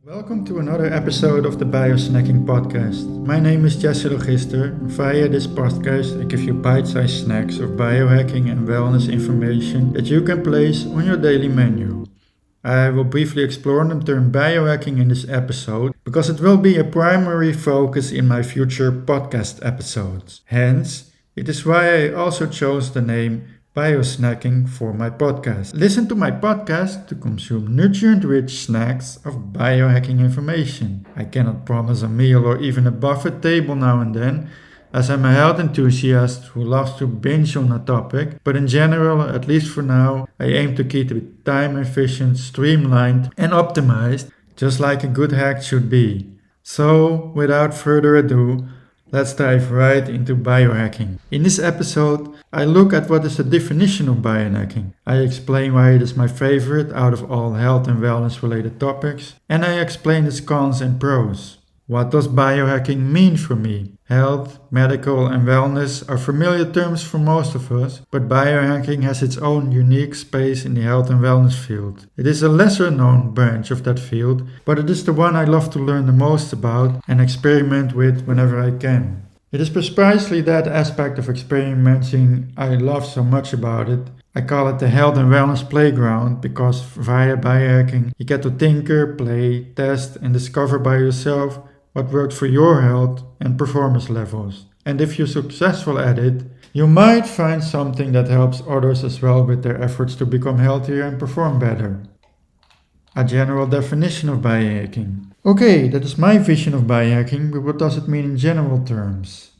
Welcome to another episode of the Biosnacking Podcast. My name is Jesse Logister. Via this podcast, I give you bite-sized snacks of biohacking and wellness information that you can place on your daily menu. I will briefly explore the term biohacking in this episode because it will be a primary focus in my future podcast episodes. Hence, it is why I also chose the name Biosnacking for my podcast. Listen to my podcast to consume nutrient-rich snacks of biohacking information. I cannot promise a meal or even a buffet table now and then, as I'm a health enthusiast who loves to binge on a topic, but in general, at least for now, I aim to keep it time efficient, streamlined, and optimized, just like a good hack should be. So, without further ado, let's dive right into biohacking. In this episode, I look at what is the definition of biohacking. I explain why it is my favorite out of all health and wellness related topics, and I explain its cons and pros. What does biohacking mean for me? Health, medical, and wellness are familiar terms for most of us, but biohacking has its own unique space in the health and wellness field. It is a lesser known branch of that field, but it is the one I love to learn the most about and experiment with whenever I can. It is precisely that aspect of experimenting I love so much about it. I call it the health and wellness playground because via biohacking you get to tinker, play, test, and discover by yourself what works for your health and performance levels. And if you're successful at it, you might find something that helps others as well with their efforts to become healthier and perform better. A general definition of biohacking. Okay, that is my vision of biohacking, but what does it mean in general terms?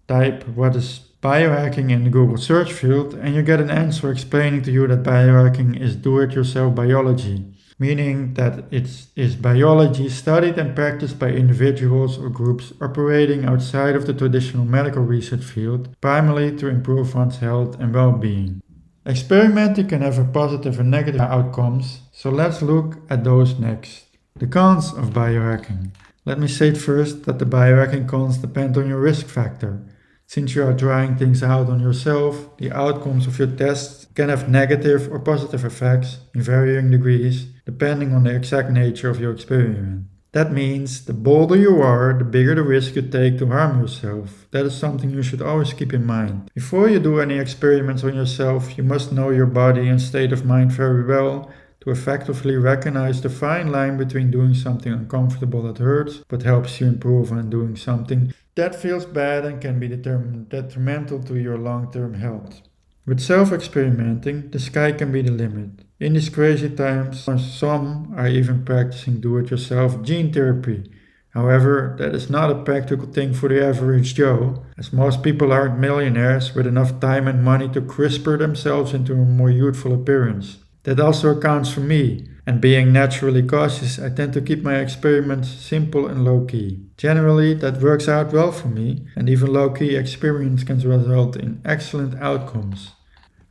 Type what is biohacking in the Google search field and you get an answer explaining to you that biohacking is do-it-yourself biology, meaning that it is biology studied and practiced by individuals or groups operating outside of the traditional medical research field, primarily to improve one's health and well-being. Experimenting can have a positive and negative outcomes, so let's look at those next. The cons of biohacking. Let me say first that the biohacking cons depend on your risk factor. Since you are trying things out on yourself, the outcomes of your tests can have negative or positive effects in varying degrees, depending on the exact nature of your experiment. That means the bolder you are, the bigger the risk you take to harm yourself. That is something you should always keep in mind. Before you do any experiments on yourself, you must know your body and state of mind very well to effectively recognize the fine line between doing something uncomfortable that hurts but helps you improve and doing something that feels bad and can be detrimental to your long-term health. With self-experimenting, the sky can be the limit. In these crazy times, some are even practicing do-it-yourself gene therapy. However, that is not a practical thing for the average Joe, as most people aren't millionaires with enough time and money to CRISPR themselves into a more youthful appearance. That also accounts for me, and being naturally cautious, I tend to keep my experiments simple and low-key. Generally, that works out well for me, and even low-key experiments can result in excellent outcomes.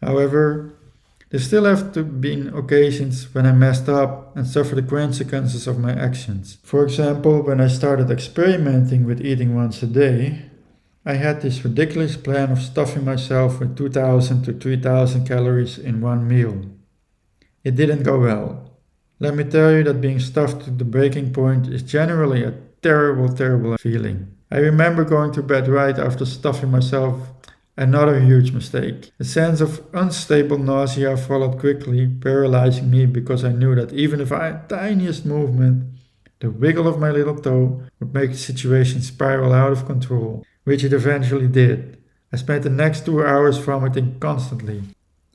However, there still have to be occasions when I messed up and suffer the consequences of my actions. For example, when I started experimenting with eating once a day, I had this ridiculous plan of stuffing myself with 2,000 to 3,000 calories in one meal. It didn't go well. Let me tell you that being stuffed to the breaking point is generally a terrible feeling. I remember going to bed right after stuffing myself, another huge mistake. A sense of unstable nausea followed quickly, paralyzing me because I knew that even if I had the tiniest movement, the wiggle of my little toe would make the situation spiral out of control, which it eventually did. I spent the next 2 hours vomiting constantly.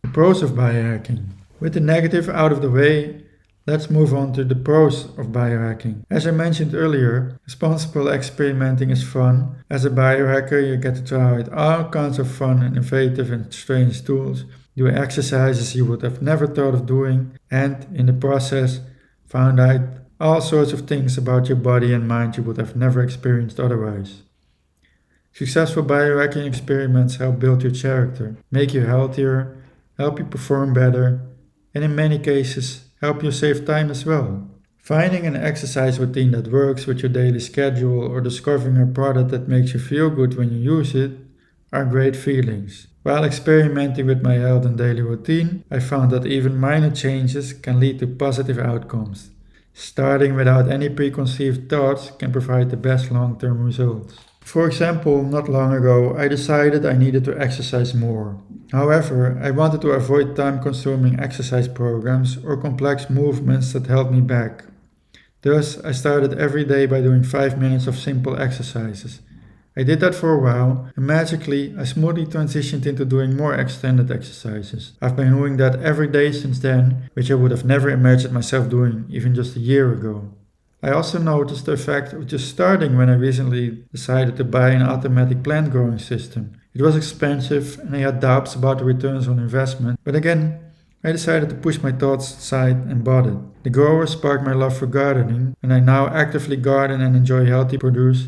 The pros of biohacking. With the negative out of the way, let's move on to the pros of biohacking. As I mentioned earlier, responsible experimenting is fun. As a biohacker, you get to try out all kinds of fun, innovative and strange tools, do exercises you would have never thought of doing, and in the process, find out all sorts of things about your body and mind you would have never experienced otherwise. Successful biohacking experiments help build your character, make you healthier, help you perform better, and in many cases, help you save time as well. Finding an exercise routine that works with your daily schedule or discovering a product that makes you feel good when you use it are great feelings. While experimenting with my health and daily routine, I found that even minor changes can lead to positive outcomes. Starting without any preconceived thoughts can provide the best long-term results. For example, not long ago, I decided I needed to exercise more. However, I wanted to avoid time-consuming exercise programs or complex movements that held me back. Thus, I started every day by doing 5 minutes of simple exercises. I did that for a while, and magically, I smoothly transitioned into doing more extended exercises. I've been doing that every day since then, which I would have never imagined myself doing even just a year ago. I also noticed the effect of just starting when I recently decided to buy an automatic plant growing system. It was expensive and I had doubts about the returns on investment, but again, I decided to push my thoughts aside and bought it. The grower sparked my love for gardening, and I now actively garden and enjoy healthy produce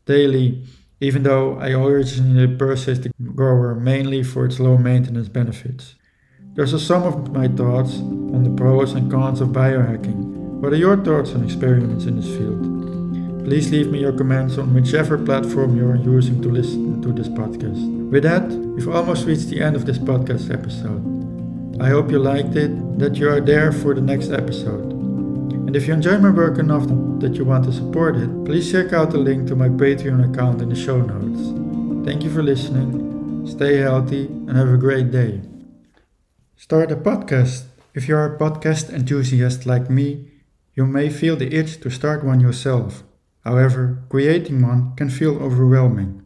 daily, even though I originally purchased the grower mainly for its low maintenance benefits. Those are some of my thoughts on the pros and cons of biohacking. What are your thoughts and experiments in this field? Please leave me your comments on whichever platform you are using to listen to this podcast. With that, we've almost reached the end of this podcast episode. I hope you liked it, that you are there for the next episode. And if you enjoy my work enough that you want to support it, please check out the link to my Patreon account in the show notes. Thank you for listening, stay healthy, and have a great day. Start a podcast. If you are a podcast enthusiast like me, you may feel the itch to start one yourself. However, creating one can feel overwhelming.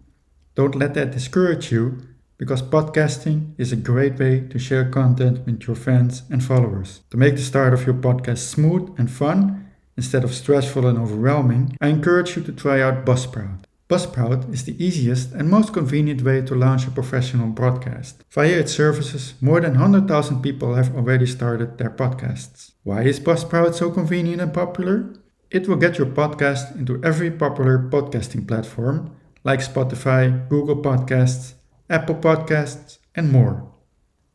Don't let that discourage you, because podcasting is a great way to share content with your friends and followers. To make the start of your podcast smooth and fun, instead of stressful and overwhelming, I encourage you to try out Buzzsprout. Buzzsprout is the easiest and most convenient way to launch a professional broadcast. Via its services, more than 100,000 people have already started their podcasts. Why is Buzzsprout so convenient and popular? It will get your podcast into every popular podcasting platform, like Spotify, Google Podcasts, Apple Podcasts, and more.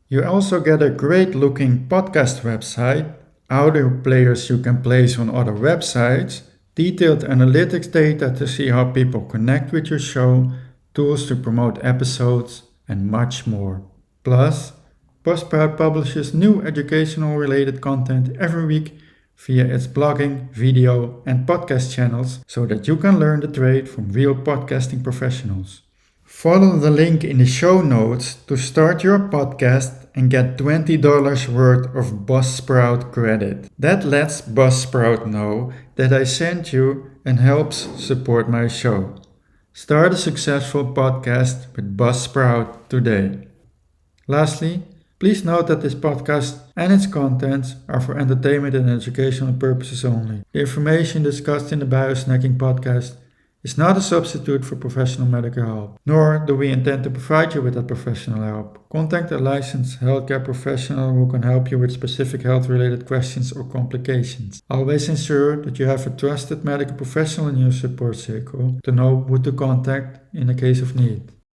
You also get a great looking podcast website, audio players you can place on other websites, detailed analytics data to see how people connect with your show, tools to promote episodes, and much more. Plus, Buzzsprout publishes new educational related content every week via its blogging, video, and podcast channels so that you can learn the trade from real podcasting professionals. Follow the link in the show notes to start your podcast and get $20 worth of Buzzsprout credit. That lets Buzzsprout know that I sent you and helps support my show. Start a successful podcast with Buzzsprout today. Lastly, please note that this podcast and its contents are for entertainment and educational purposes only. The information discussed in the Biosnacking podcast is not a substitute for professional medical help, nor do we intend to provide you with that professional help. Contact a licensed healthcare professional who can help you with specific health-related questions or complications. Always ensure that you have a trusted medical professional in your support circle to know who to contact in the case of need.